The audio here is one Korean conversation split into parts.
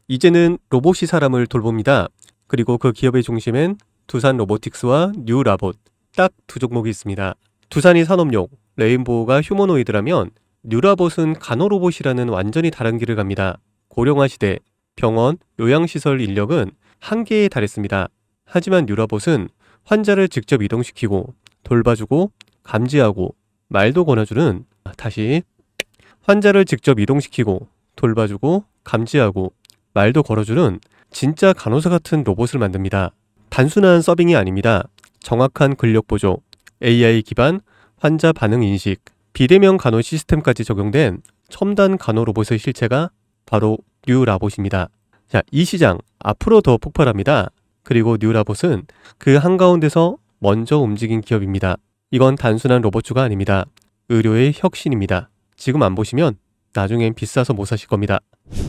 이제는 로봇이 사람을 돌봅니다. 그리고 그 기업의 중심엔 두산 로보틱스와 뉴라봇, 딱 두 종목이 있습니다. 두산이 산업용, 레인보우가 휴머노이드라면 뉴라봇은 간호로봇이라는 완전히 다른 길을 갑니다. 고령화 시대, 병원, 요양시설 인력은 한계에 달했습니다. 하지만 뉴라봇은 환자를 직접 이동시키고 돌봐주고 감지하고 말도 걸어주는 환자를 직접 이동시키고 돌봐주고 감지하고 말도 걸어주는 진짜 간호사 같은 로봇을 만듭니다. 단순한 서빙이 아닙니다. 정확한 근력 보조, AI 기반 환자 반응 인식, 비대면 간호 시스템까지 적용된 첨단 간호 로봇의 실체가 바로 뉴라봇입니다. 자, 이 시장 앞으로 더 폭발합니다. 그리고 뉴라봇은 그 한가운데서 먼저 움직인 기업입니다. 이건 단순한 로봇주가 아닙니다. 의료의 혁신입니다. 지금 안 보시면 나중엔 비싸서 못 사실 겁니다.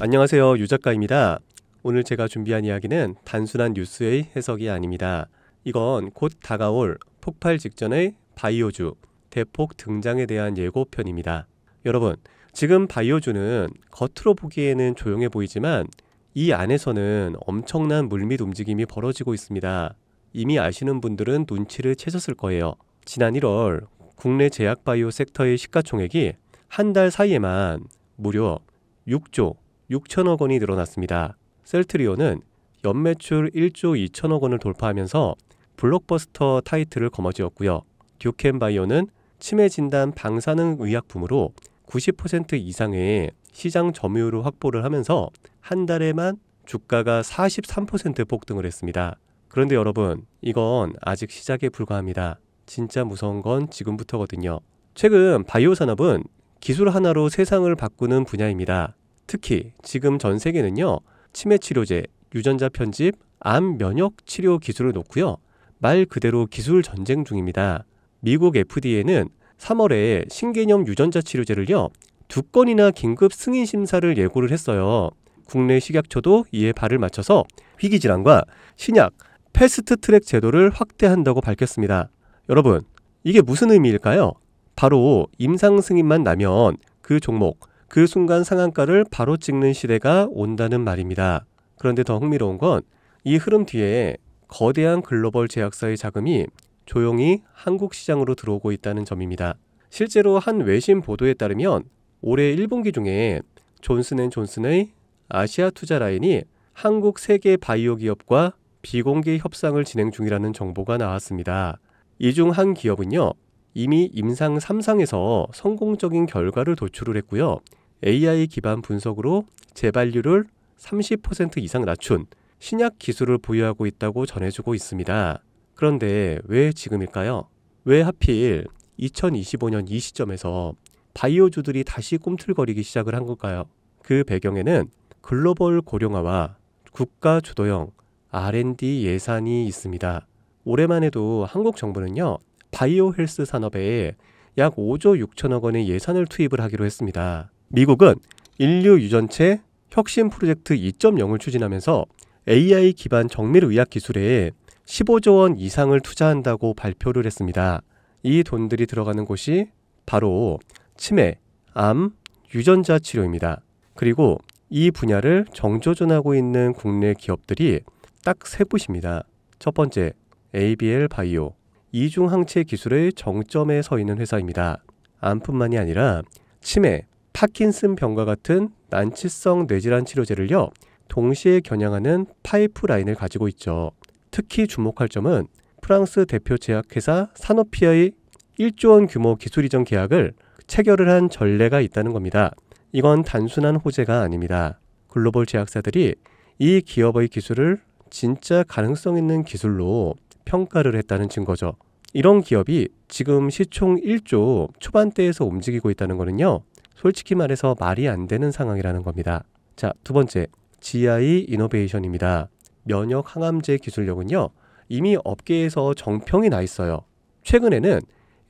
안녕하세요, 유작가입니다. 오늘 제가 준비한 이야기는 단순한 뉴스의 해석이 아닙니다. 이건 곧 다가올 폭발 직전의 바이오주 대폭 등장에 대한 예고편입니다. 여러분, 지금 바이오주는 겉으로 보기에는 조용해 보이지만 이 안에서는 엄청난 물밑 움직임이 벌어지고 있습니다. 이미 아시는 분들은 눈치를 채셨을 거예요. 지난 1월 국내 제약 바이오 섹터의 시가총액이 한 달 사이에만 무려 6조 6천억 원이 늘어났습니다. 셀트리온은 연매출 1조 2천억 원을 돌파하면서 블록버스터 타이틀을 거머쥐었고요. 듀켄바이오는 치매 진단 방사능 의약품으로 90% 이상의 시장 점유율을 확보를 하면서 한 달에만 주가가 43% 폭등을 했습니다. 그런데 여러분, 이건 아직 시작에 불과합니다. 진짜 무서운 건 지금부터거든요. 최근 바이오 산업은 기술 하나로 세상을 바꾸는 분야입니다. 특히 지금 전 세계는요, 치매 치료제, 유전자 편집, 암 면역 치료 기술을 놓고요, 말 그대로 기술 전쟁 중입니다. 미국 FDA는 3월에 신개념 유전자 치료제를요, 2건이나 긴급 승인 심사를 예고를 했어요. 국내 식약처도 이에 발을 맞춰서 희귀질환과 신약 패스트트랙 제도를 확대한다고 밝혔습니다. 여러분, 이게 무슨 의미일까요? 바로 임상 승인만 나면 그 종목, 그 순간 상한가를 바로 찍는 시대가 온다는 말입니다. 그런데 더 흥미로운 건 이 흐름 뒤에 거대한 글로벌 제약사의 자금이 조용히 한국 시장으로 들어오고 있다는 점입니다. 실제로 한 외신 보도에 따르면 올해 1분기 중에 존슨앤존슨의 아시아 투자 라인이 한국 세계 바이오 기업과 비공개 협상을 진행 중이라는 정보가 나왔습니다. 이 중 한 기업은요, 이미 임상 3상에서 성공적인 결과를 도출을 했고요. AI 기반 분석으로 재발률을 30% 이상 낮춘 신약 기술을 보유하고 있다고 전해주고 있습니다. 그런데 왜 지금일까요? 왜 하필 2025년 이 시점에서 바이오주들이 다시 꿈틀거리기 시작을 한 걸까요? 그 배경에는 글로벌 고령화와 국가 주도형 R&D 예산이 있습니다. 올해만 해도 한국 정부는요, 바이오 헬스 산업에 약 5조 6천억 원의 예산을 투입을 하기로 했습니다. 미국은 인류 유전체 혁신 프로젝트 2.0을 추진하면서 AI 기반 정밀 의학 기술에 15조 원 이상을 투자한다고 발표를 했습니다. 이 돈들이 들어가는 곳이 바로 치매, 암, 유전자 치료입니다. 그리고 이 분야를 정조준하고 있는 국내 기업들이 딱 세 곳입니다. 첫 번째, ABL 바이오, 이중 항체 기술의 정점에 서 있는 회사입니다. 암뿐만이 아니라 치매, 파킨슨 병과 같은 난치성 뇌질환 치료제를요, 동시에 겨냥하는 파이프라인을 가지고 있죠. 특히 주목할 점은 프랑스 대표 제약회사 사노피의 1조 원 규모 기술 이전 계약을 체결을 한 전례가 있다는 겁니다. 이건 단순한 호재가 아닙니다. 글로벌 제약사들이 이 기업의 기술을 진짜 가능성 있는 기술로 평가를 했다는 증거죠. 이런 기업이 지금 시총 1조 초반대에서 움직이고 있다는 거는요, 솔직히 말해서 말이 안 되는 상황이라는 겁니다. 자, 두 번째, GI 이노베이션입니다. 면역 항암제 기술력은요, 이미 업계에서 정평이 나 있어요. 최근에는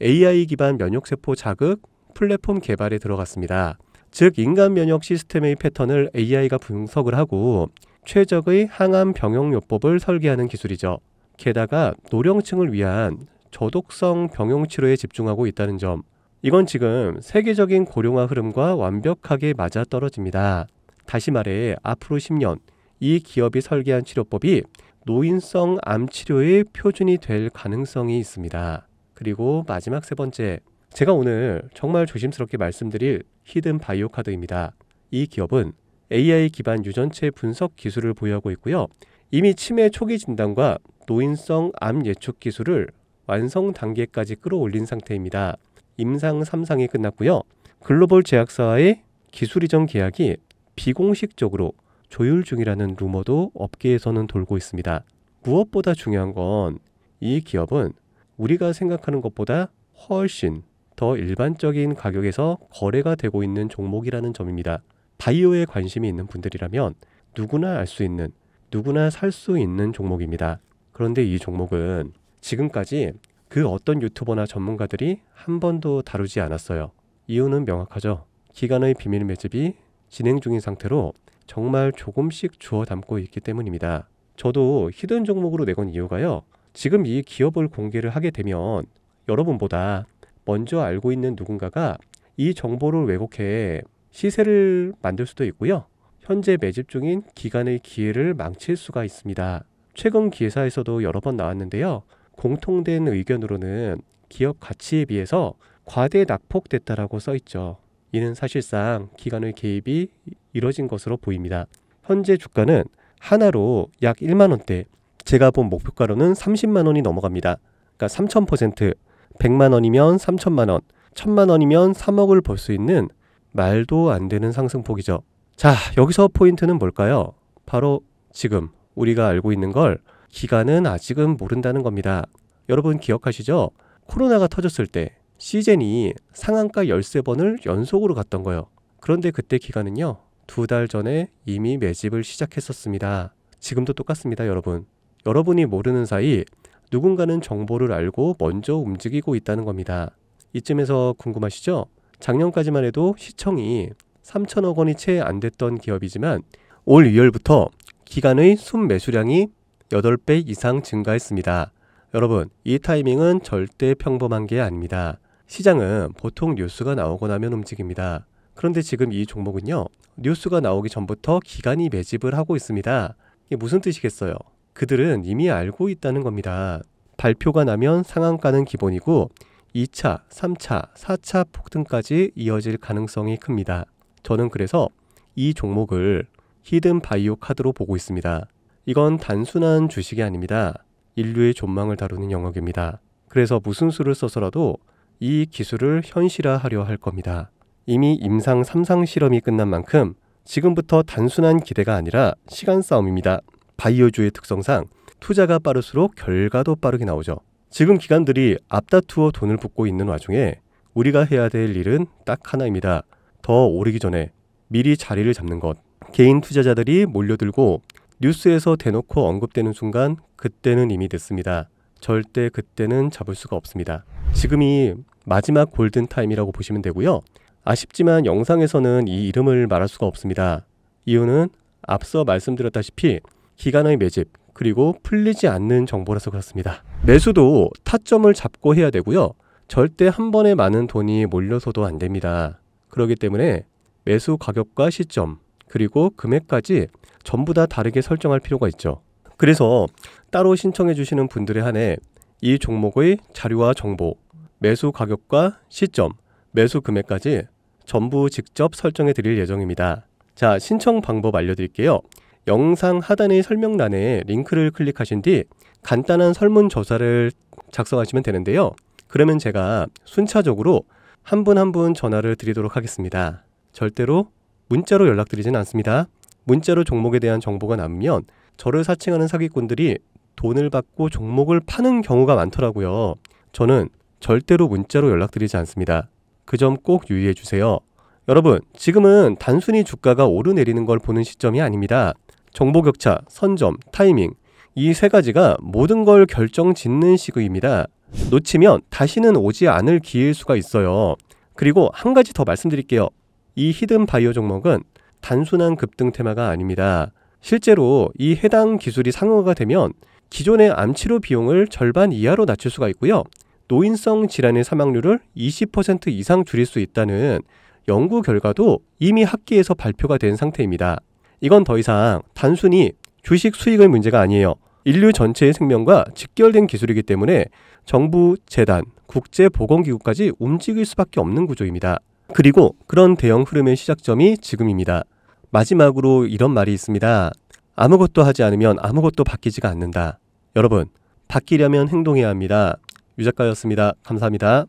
AI 기반 면역세포 자극 플랫폼 개발에 들어갔습니다. 즉, 인간 면역 시스템의 패턴을 AI가 분석을 하고 최적의 항암 병용요법을 설계하는 기술이죠. 게다가 노령층을 위한 저독성 병용 치료에 집중하고 있다는 점, 이건 지금 세계적인 고령화 흐름과 완벽하게 맞아떨어집니다. 다시 말해 앞으로 10년 이 기업이 설계한 치료법이 노인성 암 치료의 표준이 될 가능성이 있습니다. 그리고 마지막 세 번째, 제가 오늘 정말 조심스럽게 말씀드릴 히든 바이오 카드입니다. 이 기업은 AI 기반 유전체 분석 기술을 보유하고 있고요. 이미 치매 초기 진단과 노인성 암 예측 기술을 완성 단계까지 끌어올린 상태입니다. 임상 3상이 끝났고요. 글로벌 제약사와의 기술 이전 계약이 비공식적으로 조율 중이라는 루머도 업계에서는 돌고 있습니다. 무엇보다 중요한 건 이 기업은 우리가 생각하는 것보다 훨씬 더 일반적인 가격에서 거래가 되고 있는 종목이라는 점입니다. 바이오에 관심이 있는 분들이라면 누구나 알 수 있는, 누구나 살 수 있는 종목입니다. 그런데 이 종목은 지금까지 그 어떤 유튜버나 전문가들이 한 번도 다루지 않았어요. 이유는 명확하죠. 기관의 비밀 매집이 진행 중인 상태로 정말 조금씩 주워 담고 있기 때문입니다. 저도 히든 종목으로 내건 이유가요. 지금 이 기업을 공개를 하게 되면 여러분보다 먼저 알고 있는 누군가가 이 정보를 왜곡해 시세를 만들 수도 있고요. 현재 매집 중인 기관의 기회를 망칠 수가 있습니다. 최근 기사에서도 여러 번 나왔는데요. 공통된 의견으로는 기업 가치에 비해서 과대 낙폭됐다라고 써있죠. 이는 사실상 기관의 개입이 이뤄진 것으로 보입니다. 현재 주가는 하나로 약 1만원대, 제가 본 목표가로는 30만원이 넘어갑니다. 그러니까 3000%, 100만원이면 3천만원, 1000만원이면 3억을 벌 수 있는 말도 안 되는 상승폭이죠. 자, 여기서 포인트는 뭘까요? 바로 지금 우리가 알고 있는 걸 기관은 아직은 모른다는 겁니다. 여러분 기억하시죠? 코로나가 터졌을 때 시젠이 상한가 13번을 연속으로 갔던 거예요. 그런데 그때 기관은요, 2달 전에 이미 매집을 시작했었습니다. 지금도 똑같습니다, 여러분. 여러분이 모르는 사이 누군가는 정보를 알고 먼저 움직이고 있다는 겁니다. 이쯤에서 궁금하시죠? 작년까지만 해도 시청이 3천억 원이 채 안 됐던 기업이지만 올 2월부터 기관의 순매수량이 8배 이상 증가했습니다. 여러분, 이 타이밍은 절대 평범한 게 아닙니다. 시장은 보통 뉴스가 나오고 나면 움직입니다. 그런데 지금 이 종목은요, 뉴스가 나오기 전부터 기관이 매집을 하고 있습니다. 이게 무슨 뜻이겠어요? 그들은 이미 알고 있다는 겁니다. 발표가 나면 상한가는 기본이고 2차, 3차, 4차 폭등까지 이어질 가능성이 큽니다. 저는 그래서 이 종목을 히든 바이오 카드로 보고 있습니다. 이건 단순한 주식이 아닙니다. 인류의 존망을 다루는 영역입니다. 그래서 무슨 수를 써서라도 이 기술을 현실화하려 할 겁니다. 이미 임상 3상 실험이 끝난 만큼 지금부터 단순한 기대가 아니라 시간 싸움입니다. 바이오주의 특성상 투자가 빠를수록 결과도 빠르게 나오죠. 지금 기관들이 앞다투어 돈을 붓고 있는 와중에 우리가 해야 될 일은 딱 하나입니다. 더 오르기 전에 미리 자리를 잡는 것. 개인 투자자들이 몰려들고 뉴스에서 대놓고 언급되는 순간 그때는 이미 늦습니다. 절대 그때는 잡을 수가 없습니다. 지금이 마지막 골든타임이라고 보시면 되고요. 아쉽지만 영상에서는 이 이름을 말할 수가 없습니다. 이유는 앞서 말씀드렸다시피 기관의 매집 그리고 풀리지 않는 정보라서 그렇습니다. 매수도 타점을 잡고 해야 되고요. 절대 한 번에 많은 돈이 몰려서도 안 됩니다. 그렇기 때문에 매수 가격과 시점 그리고 금액까지 전부 다 다르게 설정할 필요가 있죠. 그래서 따로 신청해 주시는 분들에 한해 이 종목의 자료와 정보, 매수 가격과 시점, 매수 금액까지 전부 직접 설정해 드릴 예정입니다. 자, 신청 방법 알려드릴게요. 영상 하단의 설명란에 링크를 클릭하신 뒤 간단한 설문조사를 작성하시면 되는데요. 그러면 제가 순차적으로 한 분 한 분 전화를 드리도록 하겠습니다. 절대로 문자로 연락드리진 않습니다. 문자로 종목에 대한 정보가 남으면 저를 사칭하는 사기꾼들이 돈을 받고 종목을 파는 경우가 많더라고요. 저는 절대로 문자로 연락드리지 않습니다. 그 점 꼭 유의해 주세요. 여러분, 지금은 단순히 주가가 오르내리는 걸 보는 시점이 아닙니다. 정보 격차, 선점, 타이밍, 이 세 가지가 모든 걸 결정짓는 시기입니다. 놓치면 다시는 오지 않을 기회일 수가 있어요. 그리고 한 가지 더 말씀드릴게요. 이 히든 바이오 종목은 단순한 급등 테마가 아닙니다. 실제로 이 해당 기술이 상용화가 되면 기존의 암치료 비용을 절반 이하로 낮출 수가 있고요. 노인성 질환의 사망률을 20% 이상 줄일 수 있다는 연구 결과도 이미 학계에서 발표가 된 상태입니다. 이건 더 이상 단순히 주식 수익의 문제가 아니에요. 인류 전체의 생명과 직결된 기술이기 때문에 정부, 재단, 국제보건기구까지 움직일 수밖에 없는 구조입니다. 그리고 그런 대형 흐름의 시작점이 지금입니다. 마지막으로 이런 말이 있습니다. 아무것도 하지 않으면 아무것도 바뀌지가 않는다. 여러분, 바뀌려면 행동해야 합니다. 유 작가였습니다. 감사합니다.